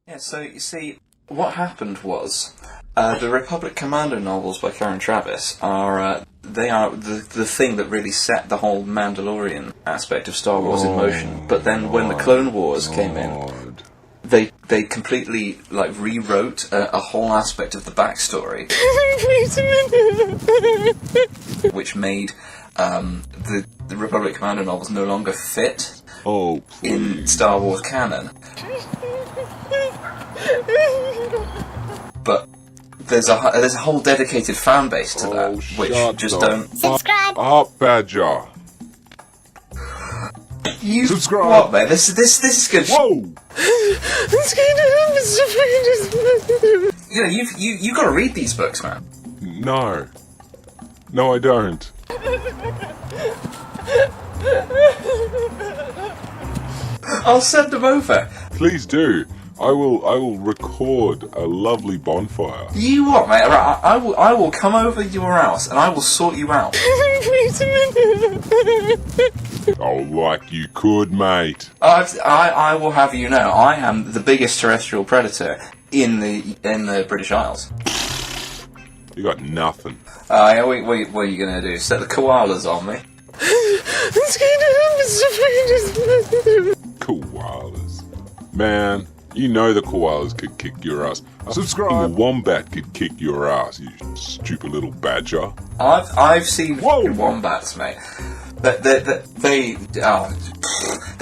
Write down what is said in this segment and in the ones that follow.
Yeah, so you see, what happened was, the Republic Commando novels by Karen Travis are, they are the thing that really set the whole Mandalorian aspect of Star Wars in motion. But then when the Clone Wars came in, they completely, rewrote a whole aspect of the backstory. Which made, the Republic Commando novels no longer fit in Star Wars canon. But there's a whole dedicated fan base to that, which just don't subscribe. Up, Badger. You subscribe. What, man? This is good. Whoa! You know, you got to read these books, man. No, I don't. I'll send them over. Please do. I will record a lovely bonfire. You what, mate? I will come over to your house and I will sort you out. Oh, like you could, mate. I will have you know, I am the biggest terrestrial predator in the British Isles. You got nothing. What are you gonna do? Set the koalas on me? Koalas. Man, you know the koalas could kick your ass. Subscribe. A wombat could kick your ass, you stupid little badger. I've seen wombats, mate. They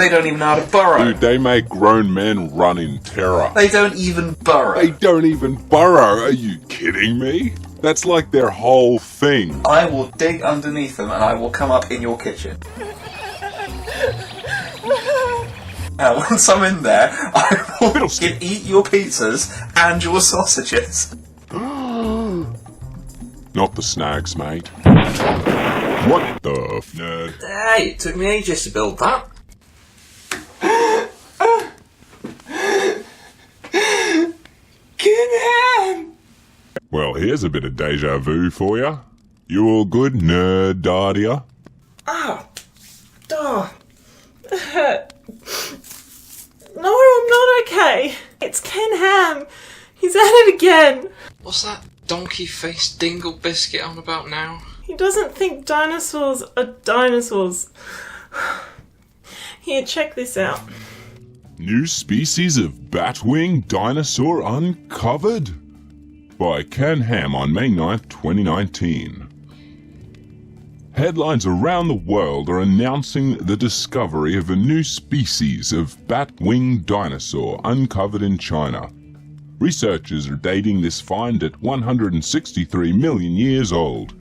don't even know how to burrow. Dude, they make grown men run in terror. They don't even burrow. They don't even burrow. Are you kidding me? That's like their whole thing. I will dig underneath them and I will come up in your kitchen. And once I'm in there, I will eat your pizzas and your sausages. Not the snags, mate. What the nerd? Hey, it took me ages to build that. Well, here's a bit of deja vu for you. You all good, Nervadia? It hurt. No, I'm not okay. It's Ken Ham. He's at it again. What's that donkey-faced dingle biscuit on about now? He doesn't think dinosaurs are dinosaurs. Here, check this out. New species of batwing dinosaur uncovered? By Ken Ham on May 9th, 2019. Headlines around the world are announcing the discovery of a new species of bat-winged dinosaur uncovered in China. Researchers are dating this find at 163 million years old.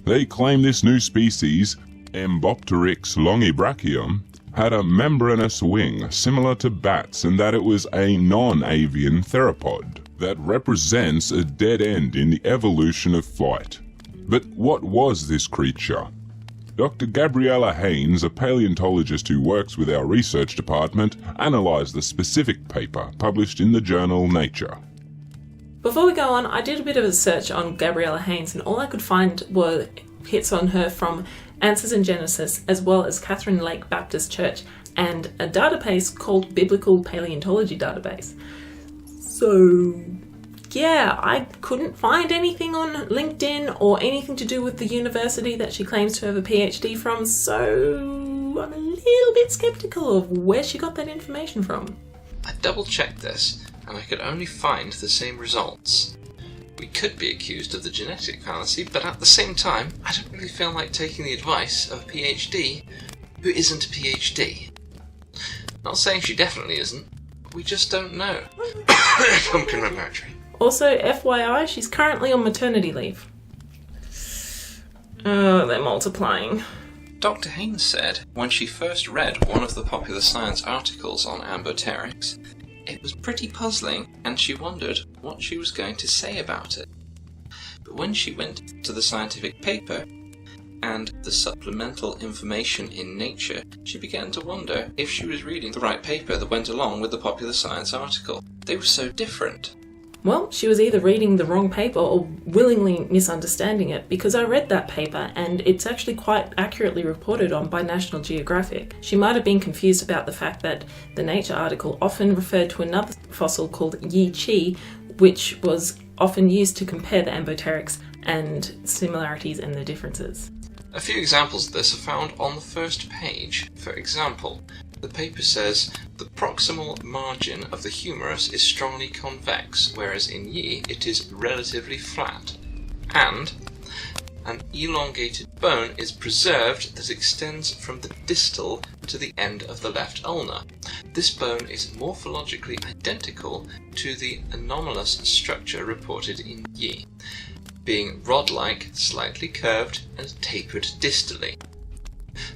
They claim this new species, Embopteryx longibrachium, had a membranous wing similar to bats and that it was a non-avian theropod that represents a dead end in the evolution of flight. But what was this creature? Dr. Gabriella Haynes, a paleontologist who works with our research department, analysed the specific paper published in the journal Nature. Before we go on, I did a bit of a search on Gabriella Haynes and all I could find were hits on her from Answers in Genesis as well as Catherine Lake Baptist Church and a database called Biblical Paleontology Database. So yeah, I couldn't find anything on LinkedIn or anything to do with the university that she claims to have a PhD from, so I'm a little bit skeptical of where she got that information from. I double-checked this, and I could only find the same results. We could be accused of the genetic fallacy, but at the same time, I don't really feel like taking the advice of a PhD who isn't a PhD. Not saying she definitely isn't, but we just don't know. Pumpkin red battery. Also, FYI, she's currently on maternity leave. Oh, they're multiplying. Dr. Haynes said when she first read one of the Popular Science articles on Ambopteryx, it was pretty puzzling and she wondered what she was going to say about it. But when she went to the scientific paper and the supplemental information in Nature, she began to wonder if she was reading the right paper that went along with the Popular Science article. They were so different. Well, she was either reading the wrong paper or willingly misunderstanding it, because I read that paper and it's actually quite accurately reported on by National Geographic. She might have been confused about the fact that the Nature article often referred to another fossil called Yi Chi, which was often used to compare the Ambopteryx and similarities and the differences. A few examples of this are found on the first page. For example, the paper says the proximal margin of the humerus is strongly convex, whereas in Yi it is relatively flat, and an elongated bone is preserved that extends from the distal to the end of the left ulna. This bone is morphologically identical to the anomalous structure reported in Yi, being rod-like, slightly curved, and tapered distally.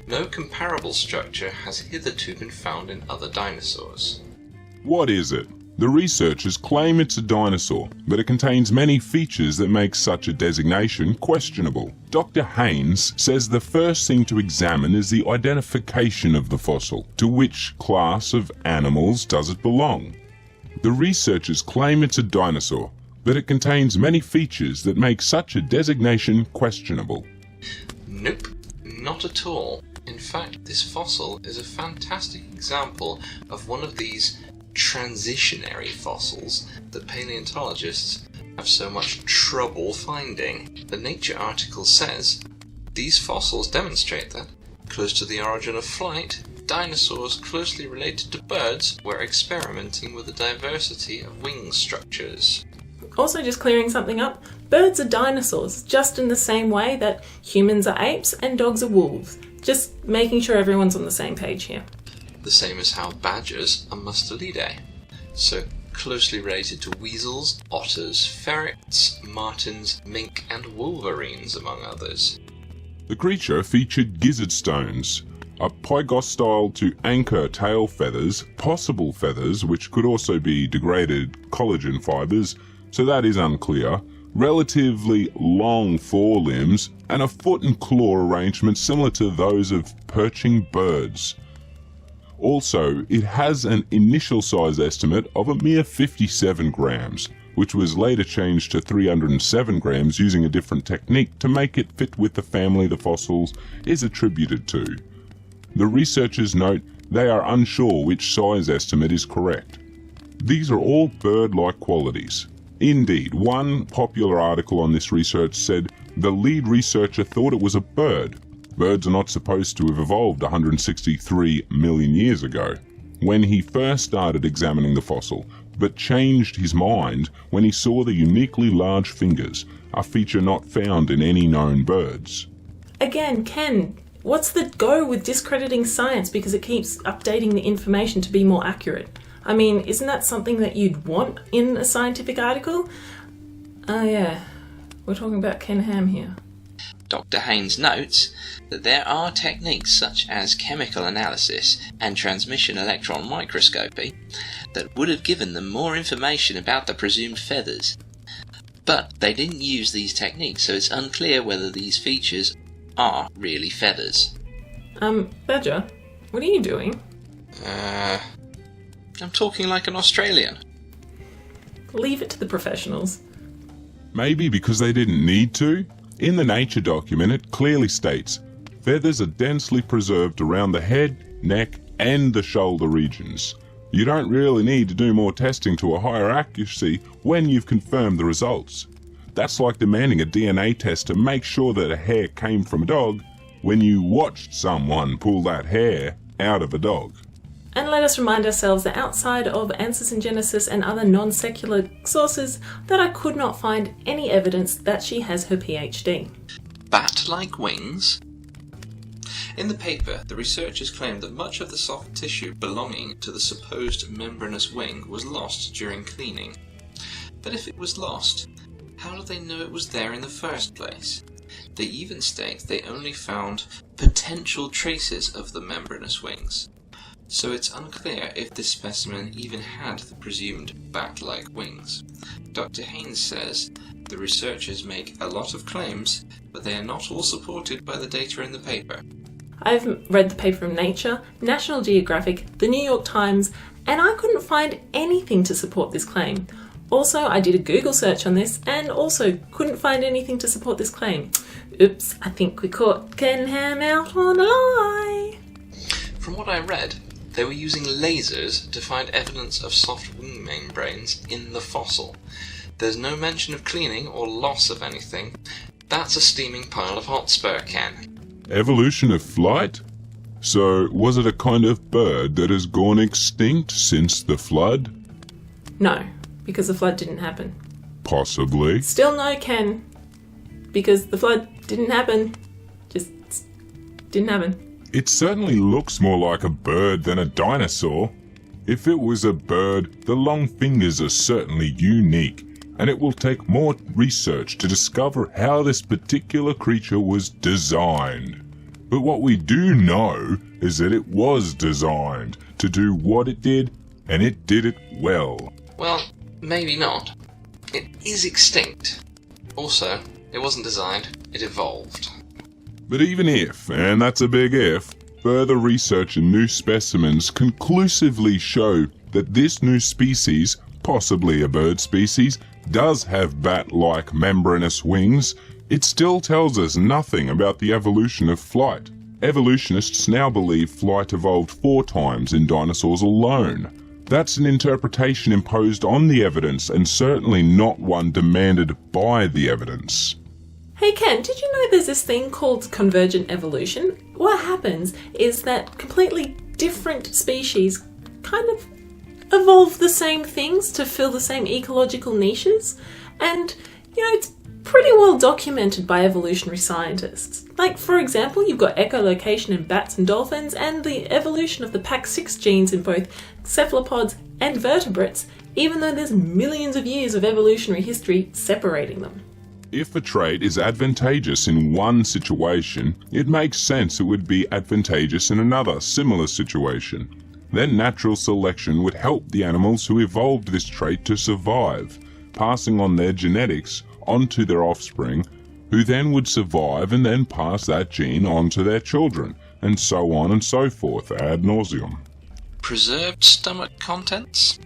No comparable structure has hitherto been found in other dinosaurs. What is it? The researchers claim it's a dinosaur, but it contains many features that make such a designation questionable. Dr. Haynes says the first thing to examine is the identification of the fossil. To which class of animals does it belong? The researchers claim it's a dinosaur, but it contains many features that make such a designation questionable. Nope, not at all. In fact, this fossil is a fantastic example of one of these transitionary fossils that paleontologists have so much trouble finding. The Nature article says, these fossils demonstrate that, close to the origin of flight, dinosaurs closely related to birds were experimenting with a diversity of wing structures. Also, just clearing something up, birds are dinosaurs, just in the same way that humans are apes and dogs are wolves. Just making sure everyone's on the same page here. The same as how badgers are Mustelidae, so closely related to weasels, otters, ferrets, martens, mink and wolverines, among others. The creature featured gizzard stones, a pygostyle to anchor tail feathers, possible feathers which could also be degraded collagen fibres, so that is unclear, relatively long forelimbs, and a foot and claw arrangement similar to those of perching birds. Also, it has an initial size estimate of a mere 57 grams, which was later changed to 307 grams using a different technique to make it fit with the family the fossils is attributed to. The researchers note they are unsure which size estimate is correct. These are all bird-like qualities. Indeed, one popular article on this research said the lead researcher thought it was a bird. Birds are not supposed to have evolved 163 million years ago, when he first started examining the fossil, but changed his mind when he saw the uniquely large fingers, a feature not found in any known birds. Again, Ken, what's the go with discrediting science because it keeps updating the information to be more accurate? I mean, isn't that something that you'd want in a scientific article? Oh yeah, we're talking about Ken Ham here. Dr. Haynes notes that there are techniques such as chemical analysis and transmission electron microscopy that would have given them more information about the presumed feathers. But they didn't use these techniques, so it's unclear whether these features are really feathers. Badger, what are you doing? I'm talking like an Australian. Leave it to the professionals. Maybe because they didn't need to? In the Nature document, it clearly states, feathers are densely preserved around the head, neck, and the shoulder regions. You don't really need to do more testing to a higher accuracy when you've confirmed the results. That's like demanding a DNA test to make sure that a hair came from a dog when you watched someone pull that hair out of a dog. And let us remind ourselves that outside of Answers in Genesis and other non-secular sources, that I could not find any evidence that she has her PhD. Bat-like wings? In the paper, the researchers claimed that much of the soft tissue belonging to the supposed membranous wing was lost during cleaning. But if it was lost, how did they know it was there in the first place? They even state they only found potential traces of the membranous wings. So it's unclear if this specimen even had the presumed bat-like wings. Dr. Haynes says the researchers make a lot of claims, but they are not all supported by the data in the paper. I've read the paper from Nature, National Geographic, the New York Times, and I couldn't find anything to support this claim. Also, I did a Google search on this and also couldn't find anything to support this claim. Oops, I think we caught Ken Ham out on a lie. From what I read, they were using lasers to find evidence of soft wing membranes in the fossil. There's no mention of cleaning or loss of anything. That's a steaming pile of hotspur, Ken. Evolution of flight? So, was it a kind of bird that has gone extinct since the flood? No, because the flood didn't happen. Possibly. Still no, Ken. Because the flood didn't happen. Just didn't happen. It certainly looks more like a bird than a dinosaur. If it was a bird, the long fingers are certainly unique, and it will take more research to discover how this particular creature was designed. But what we do know is that it was designed to do what it did, and it did it well. Well, maybe not. It is extinct. Also, it wasn't designed, it evolved. But even if, and that's a big if, further research and new specimens conclusively show that this new species, possibly a bird species, does have bat-like membranous wings, it still tells us nothing about the evolution of flight. Evolutionists now believe flight evolved 4 times in dinosaurs alone. That's an interpretation imposed on the evidence and certainly not one demanded by the evidence. Hey Ken, did you know there's this thing called Convergent Evolution? What happens is that completely different species kind of evolve the same things to fill the same ecological niches, and it's pretty well documented by evolutionary scientists. Like, for example, you've got echolocation in bats and dolphins, and the evolution of the PAX6 genes in both cephalopods and vertebrates, even though there's millions of years of evolutionary history separating them. If a trait is advantageous in one situation, it makes sense it would be advantageous in another similar situation. Then natural selection would help the animals who evolved this trait to survive, passing on their genetics onto their offspring, who then would survive and then pass that gene on to their children, and so on and so forth ad nauseum. Preserved stomach contents?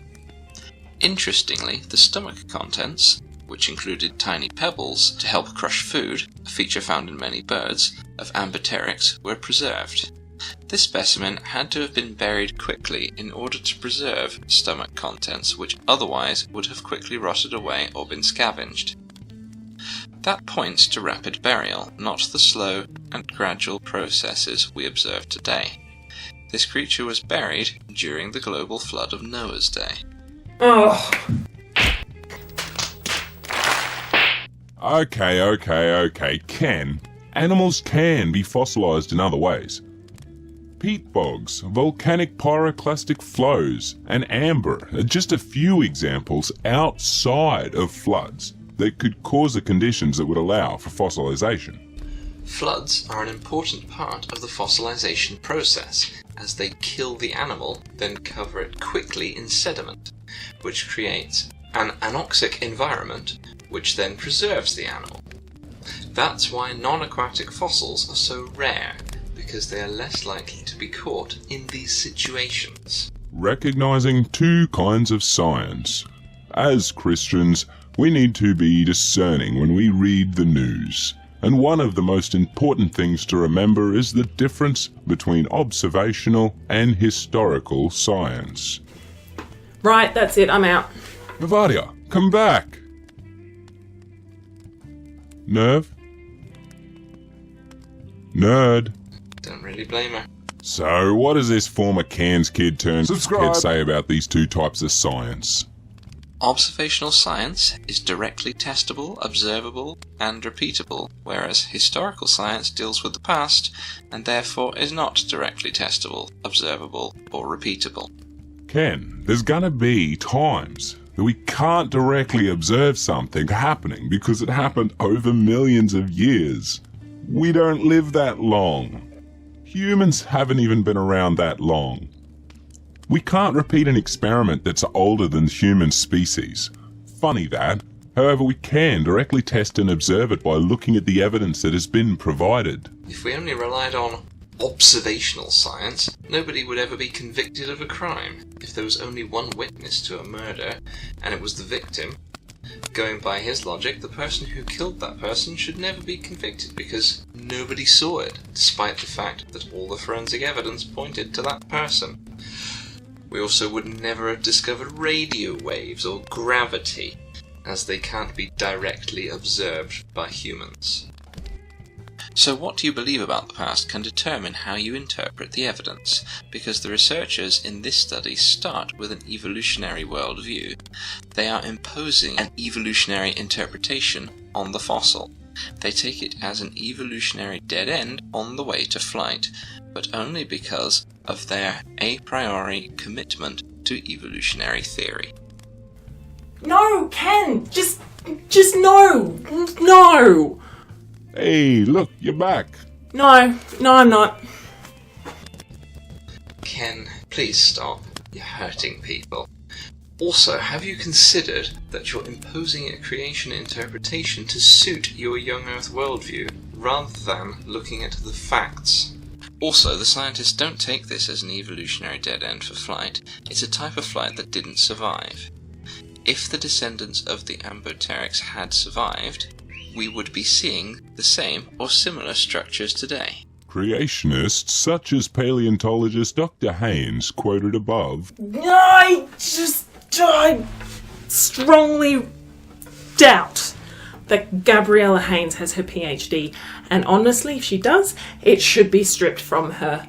Interestingly, the stomach contents, which included tiny pebbles to help crush food, a feature found in many birds, of Ambipteryx, were preserved. This specimen had to have been buried quickly in order to preserve stomach contents which otherwise would have quickly rotted away or been scavenged. That points to rapid burial, not the slow and gradual processes we observe today. This creature was buried during the global flood of Noah's Day. Oh. Okay, Ken. Animals can be fossilized in other ways. Peat bogs, volcanic pyroclastic flows, and amber are just a few examples outside of floods that could cause the conditions that would allow for fossilization. Floods are an important part of the fossilization process, as they kill the animal, then cover it quickly in sediment, which creates an anoxic environment, which then preserves the animal. That's why non-aquatic fossils are so rare, because they are less likely to be caught in these situations. Recognizing 2 kinds of science. As Christians, we need to be discerning when we read the news. And one of the most important things to remember is the difference between observational and historical science. Right, that's it, I'm out. Nervadia, come back! Nerve? Nerd? Don't really blame her. So, what does this former Cairns kid turned Subscribe. head say about these 2 types of science? Observational science is directly testable, observable, and repeatable, whereas historical science deals with the past, and therefore is not directly testable, observable, or repeatable. Ken, there's gonna be times that we can't directly observe something happening because it happened over millions of years. We don't live that long. Humans haven't even been around that long. We can't repeat an experiment that's older than the human species. Funny that. However, we can directly test and observe it by looking at the evidence that has been provided. If we only relied on observational science, nobody would ever be convicted of a crime. If there was only one witness to a murder, and it was the victim, going by his logic, the person who killed that person should never be convicted because nobody saw it, despite the fact that all the forensic evidence pointed to that person. We also would never have discovered radio waves or gravity, as they can't be directly observed by humans. So what you believe about the past can determine how you interpret the evidence, because the researchers in this study start with an evolutionary worldview. They are imposing an evolutionary interpretation on the fossil. They take it as an evolutionary dead end on the way to flight, but only because of their a priori commitment to evolutionary theory. No, Ken! Just no! No! Hey, look, you're back. No, I'm not. Ken, please stop. You're hurting people. Also, have you considered that you're imposing a creation interpretation to suit your young Earth worldview, rather than looking at the facts? Also, the scientists don't take this as an evolutionary dead end for flight. It's a type of flight that didn't survive. If the descendants of the Ambopteryx had survived, we would be seeing the same or similar structures today. Creationists such as paleontologist Dr. Haynes, quoted above, I strongly doubt that Gabriella Haynes has her PhD, and honestly, if she does, it should be stripped from her.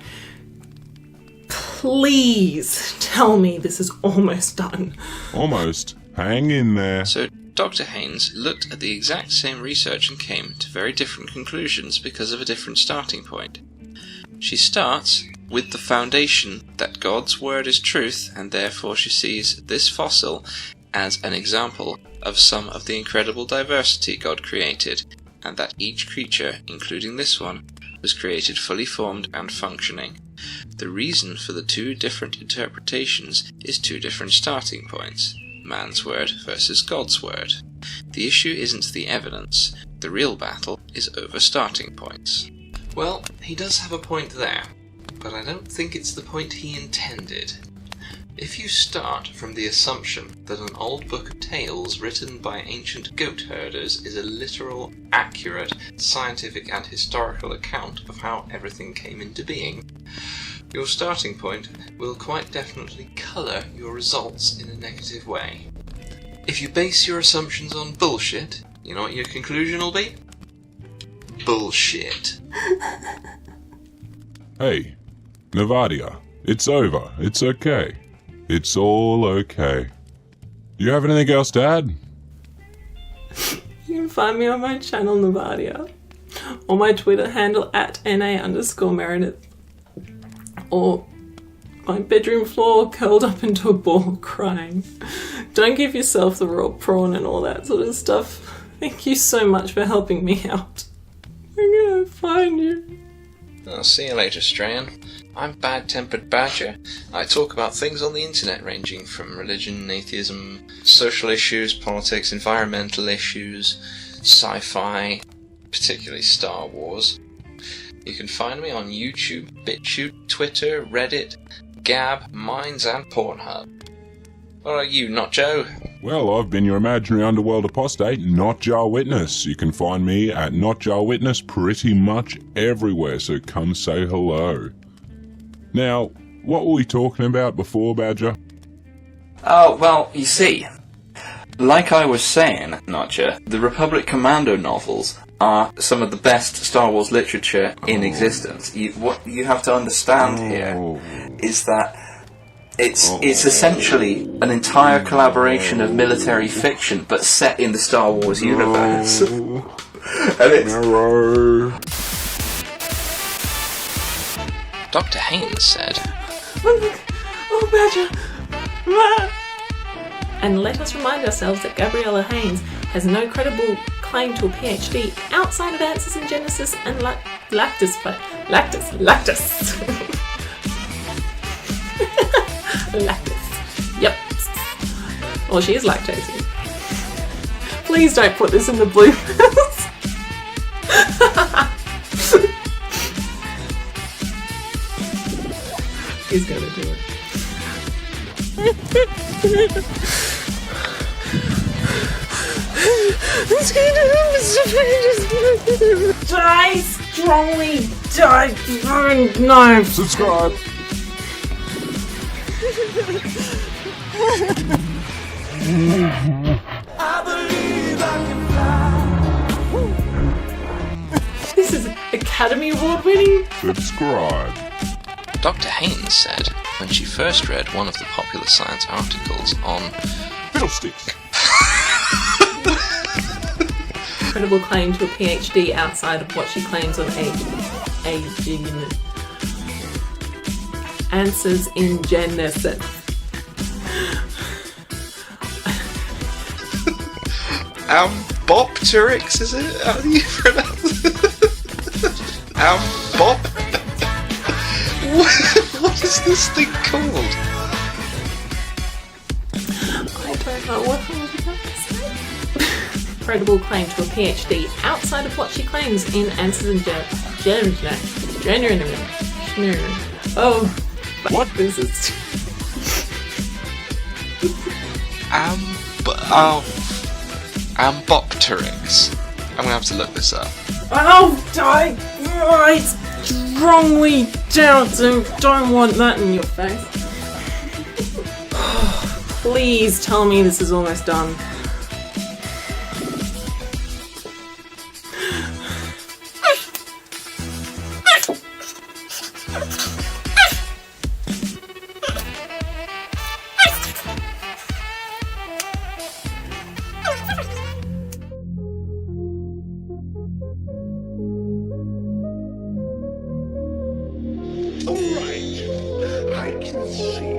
Please tell me this is almost done. almost. Hang in there. So Dr. Haynes looked at the exact same research and came to very different conclusions because of a different starting point. She starts with the foundation that God's word is truth, and therefore she sees this fossil as an example of some of the incredible diversity God created, and that each creature, including this one, was created fully formed and functioning. The reason for the two different interpretations is two different starting points. Man's word versus God's word. The issue isn't the evidence, the real battle is over starting points. Well, he does have a point there, but I don't think it's the point he intended. If you start from the assumption that an old book of tales written by ancient goat herders is a literal, accurate, scientific and historical account of how everything came into being, your starting point will quite definitely colour your results in a negative way. If you base your assumptions on bullshit, you know what your conclusion will be? Bullshit. Hey, Nervadia, it's over. It's okay. It's all okay. Do you have anything else to add? You can find me on my channel, Nervadia, or my Twitter handle @NA_Meredith, or my bedroom floor curled up into a ball crying. Don't give yourself the raw prawn and all that sort of stuff. Thank you so much for helping me out. I'm gonna find you. I'll see you later, Strayan. I'm Bad-Tempered Badger. I talk about things on the internet ranging from religion, atheism, social issues, politics, environmental issues, sci-fi, particularly Star Wars. You can find me on YouTube, BitChute, Twitter, Reddit, Gab, Minds and Pornhub. What are you, Notjah? Well, I've been your imaginary underworld apostate, Notjah Witness. You can find me at Notjah Witness pretty much everywhere, so come say hello. Now, what were we talking about before, Badger? Oh, well, you see, like I was saying, Notjah, the Republic Commando novels are some of the best Star Wars literature in existence. What you have to understand here is that it's essentially an entire collaboration of military fiction, but set in the Star Wars universe. And it's... Dr. Haynes said, Oh, Badger! And let us remind ourselves that Gabriella Haynes has no credible claim to a PhD outside of Answers in Genesis and Lactus. Lactus. Yep. Well, she is lactosing. Please don't put this in the bloopers. He's gonna do it. It's gonna die strongly, die no. Subscribe. This is Academy Award winning. Subscribe. Dr. Haynes said when she first read one of the popular science articles on Fiddlesticks. Incredible claim to a PhD outside of what she claims on answers in Genesis. Ambopteryx, is it? How do you pronounce it? Ambop? What is this thing called? I don't know what I was about to say. Incredible claim to a PhD outside of what she claims in answers in Genesis. Oh, What? This is Ambopteryx. I'm gonna have to look this up. oh, die right strongly down. Don't want that in your face. Please tell me this is almost done. Alright, I can see